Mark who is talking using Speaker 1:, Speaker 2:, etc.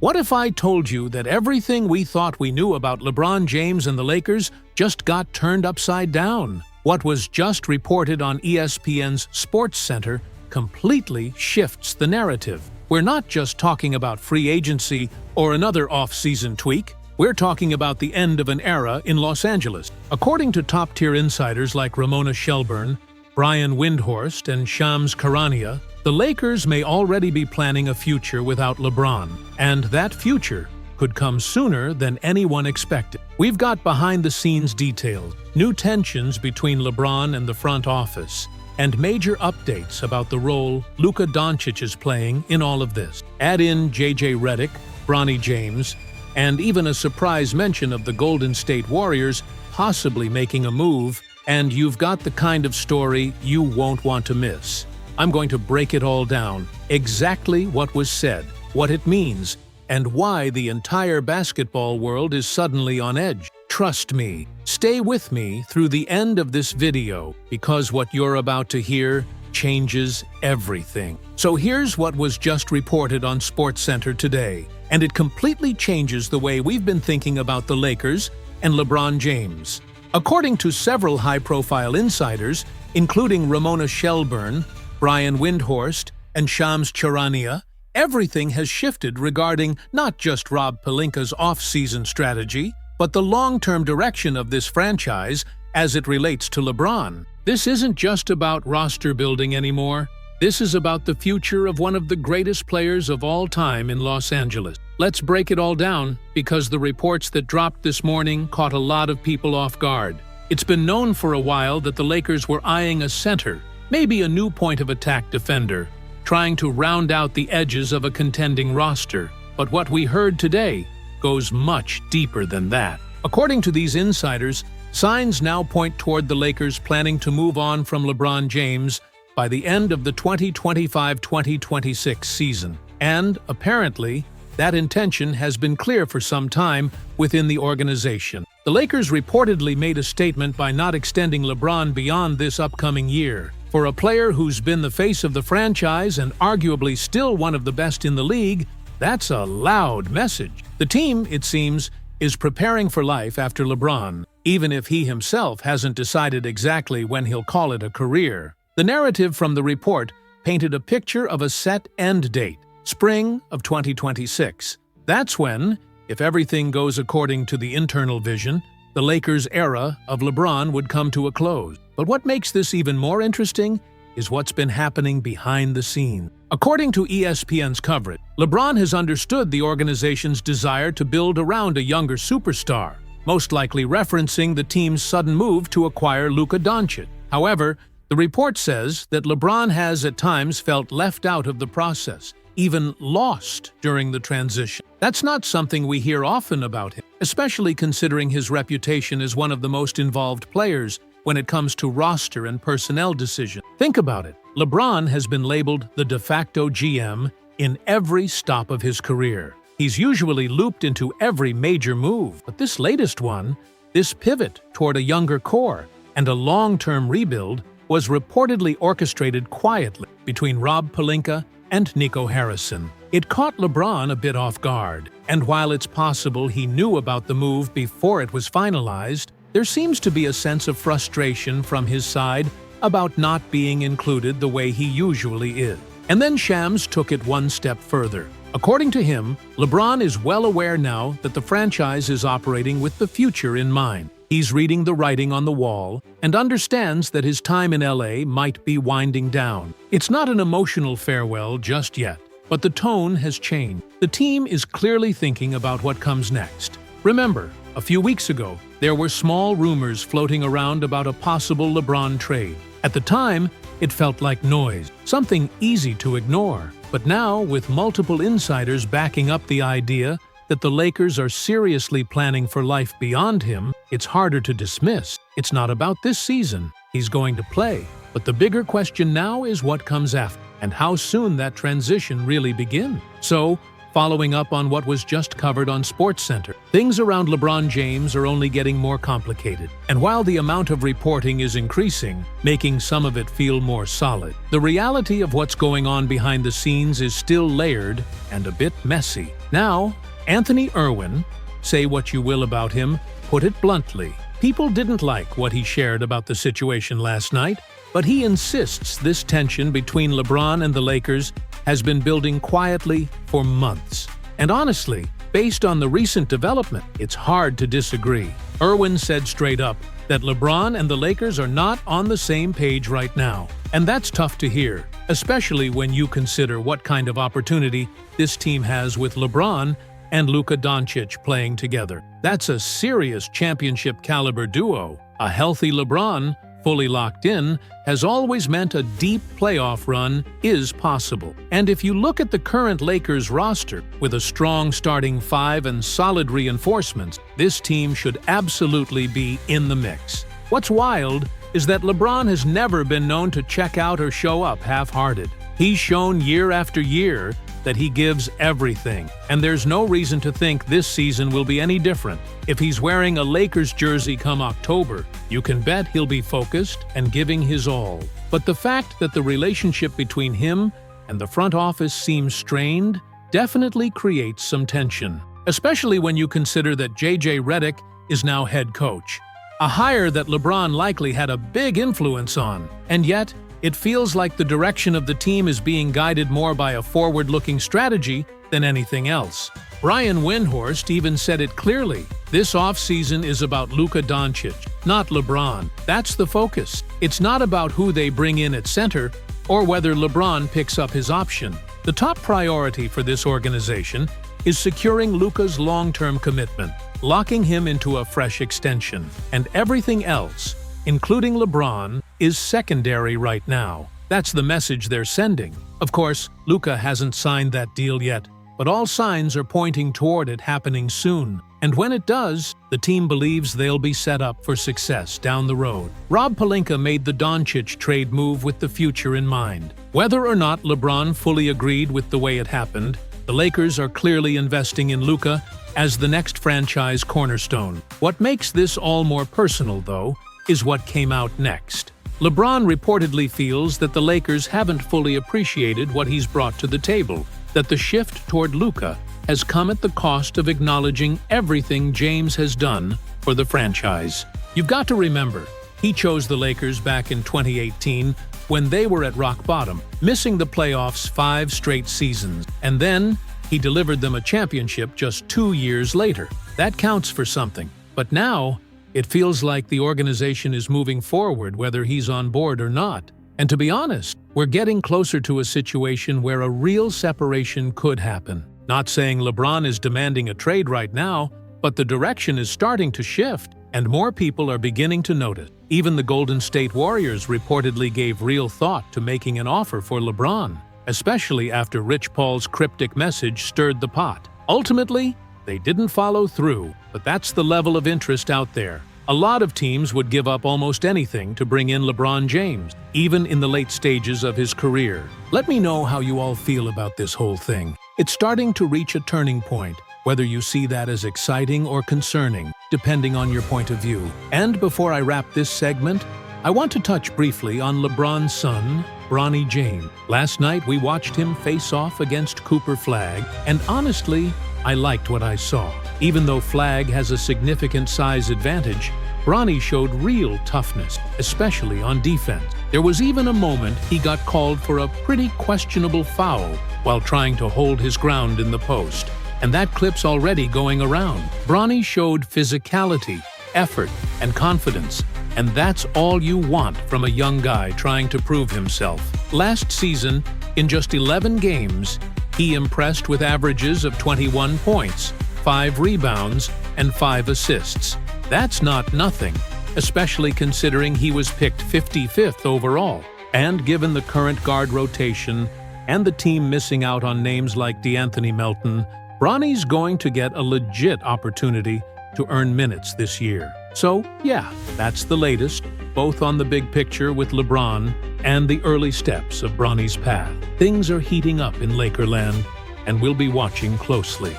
Speaker 1: What if I told you that everything we thought we knew about LeBron James and the Lakers just got turned upside down? What was just reported on ESPN's Sports Center completely shifts the narrative. We're not just talking about free agency or another off-season tweak. We're talking about the end of an era in Los Angeles. According to top-tier insiders like Ramona Shelburne, Brian Windhorst, and Shams Charania, the Lakers may already be planning a future without LeBron, and that future could come sooner than anyone expected. We've got behind-the-scenes details, new tensions between LeBron and the front office, and major updates about the role Luka Doncic is playing in all of this. Add in J.J. Redick, Bronny James, and even a surprise mention of the Golden State Warriors possibly making a move, and you've got the kind of story you won't want to miss. I'm going to break it all down, exactly what was said, what it means, and why the entire basketball world is suddenly on edge. Trust me, stay with me through the end of this video, because what you're about to hear changes everything. So here's what was just reported on SportsCenter today, and it completely changes the way we've been thinking about the Lakers and LeBron James. According to several high-profile insiders, including Ramona Shelburne, Brian Windhorst, and Shams Charania, everything has shifted regarding not just Rob Pelinka's off-season strategy, but the long-term direction of this franchise as it relates to LeBron. This isn't just about roster building anymore. This is about the future of one of the greatest players of all time in Los Angeles. Let's break it all down, because the reports that dropped this morning caught a lot of people off guard. It's been known for a while that the Lakers were eyeing a center, maybe a new point-of-attack defender, trying to round out the edges of a contending roster. But what we heard today goes much deeper than that. According to these insiders, signs now point toward the Lakers planning to move on from LeBron James by the end of the 2025-2026 season. And, apparently, that intention has been clear for some time within the organization. The Lakers reportedly made a statement by not extending LeBron beyond this upcoming year. For a player who's been the face of the franchise and arguably still one of the best in the league, that's a loud message. The team, it seems, is preparing for life after LeBron, even if he himself hasn't decided exactly when he'll call it a career. The narrative from the report painted a picture of a set end date, spring of 2026. That's when, if everything goes according to the internal vision, the Lakers' era of LeBron would come to a close. But what makes this even more interesting is what's been happening behind the scenes. According to ESPN's coverage, LeBron has understood the organization's desire to build around a younger superstar, most likely referencing the team's sudden move to acquire Luka Doncic. However, the report says that LeBron has at times felt left out of the process, even lost during the transition. That's not something we hear often about him, especially considering his reputation as one of the most involved players when it comes to roster and personnel decisions. Think about it. LeBron has been labeled the de facto GM in every stop of his career. He's usually looped into every major move, but this latest one, this pivot toward a younger core and a long-term rebuild, was reportedly orchestrated quietly between Rob Pelinka and Nico Harrison. It caught LeBron a bit off guard, and while it's possible he knew about the move before it was finalized, there seems to be a sense of frustration from his side about not being included the way he usually is. And then Shams took it one step further. According to him, LeBron is well aware now that the franchise is operating with the future in mind. He's reading the writing on the wall and understands that his time in LA might be winding down. It's not an emotional farewell just yet, but the tone has changed. The team is clearly thinking about what comes next. Remember, a few weeks ago, there were small rumors floating around about a possible LeBron trade. At the time, it felt like noise, something easy to ignore. But now, with multiple insiders backing up the idea that the Lakers are seriously planning for life beyond him, it's harder to dismiss. It's not about this season. He's going to play. But the bigger question now is what comes after, and how soon that transition really begins. So, following up on what was just covered on SportsCenter, things around LeBron James are only getting more complicated. And while the amount of reporting is increasing, making some of it feel more solid, the reality of what's going on behind the scenes is still layered and a bit messy. Now, Anthony Irwin, say what you will about him, put it bluntly. People didn't like what he shared about the situation last night, but he insists this tension between LeBron and the Lakers has been building quietly for months. And honestly, based on the recent development, it's hard to disagree. Irwin said straight up that LeBron and the Lakers are not on the same page right now. And that's tough to hear, especially when you consider what kind of opportunity this team has with LeBron and Luka Doncic playing together. That's a serious championship-caliber duo. A healthy LeBron, fully locked in, has always meant a deep playoff run is possible. And if you look at the current Lakers roster, with a strong starting five and solid reinforcements, this team should absolutely be in the mix. What's wild is that LeBron has never been known to check out or show up half-hearted. He's shown year after year that he gives everything, and there's no reason to think this season will be any different. If he's wearing a Lakers jersey come October, you can bet he'll be focused and giving his all. But the fact that the relationship between him and the front office seems strained definitely creates some tension, especially when you consider that JJ Redick is now head coach, a hire that LeBron likely had a big influence on, and yet it feels like the direction of the team is being guided more by a forward-looking strategy than anything else. Brian Windhorst even said it clearly. This offseason is about Luka Doncic, not LeBron. That's the focus. It's not about who they bring in at center or whether LeBron picks up his option. The top priority for this organization is securing Luka's long-term commitment, locking him into a fresh extension, and everything else, including LeBron, is secondary right now. That's the message they're sending. Of course, Luka hasn't signed that deal yet, but all signs are pointing toward it happening soon. And when it does, the team believes they'll be set up for success down the road. Rob Pelinka made the Doncic trade move with the future in mind. Whether or not LeBron fully agreed with the way it happened, the Lakers are clearly investing in Luka as the next franchise cornerstone. What makes this all more personal, though, is what came out next. LeBron reportedly feels that the Lakers haven't fully appreciated what he's brought to the table, that the shift toward Luka has come at the cost of acknowledging everything James has done for the franchise. You've got to remember, he chose the Lakers back in 2018 when they were at rock bottom, missing the playoffs 5 straight seasons, and then he delivered them a championship just 2 years later. That counts for something. But now, it feels like the organization is moving forward whether he's on board or not. And to be honest, we're getting closer to a situation where a real separation could happen. Not saying LeBron is demanding a trade right now, but the direction is starting to shift, and more people are beginning to notice. Even the Golden State Warriors reportedly gave real thought to making an offer for LeBron, especially after Rich Paul's cryptic message stirred the pot. Ultimately, they didn't follow through, but that's the level of interest out there. A lot of teams would give up almost anything to bring in LeBron James, even in the late stages of his career. Let me know how you all feel about this whole thing. It's starting to reach a turning point, whether you see that as exciting or concerning, depending on your point of view. And before I wrap this segment, I want to touch briefly on LeBron's son, Bronny James. Last night we watched him face off against Cooper Flagg, and honestly, I liked what I saw. Even though Flagg has a significant size advantage, Bronny showed real toughness, especially on defense. There was even a moment he got called for a pretty questionable foul while trying to hold his ground in the post. And that clip's already going around. Bronny showed physicality, effort, and confidence, and that's all you want from a young guy trying to prove himself. Last season, in just 11 games, he impressed with averages of 21 points, 5 rebounds, and 5 assists. That's not nothing, especially considering he was picked 55th overall. And given the current guard rotation and the team missing out on names like DeAnthony Melton, Bronny's going to get a legit opportunity to earn minutes this year. So, yeah, that's the latest, both on the big picture with LeBron and the early steps of Bronny's path. Things are heating up in Lakerland, and we'll be watching closely.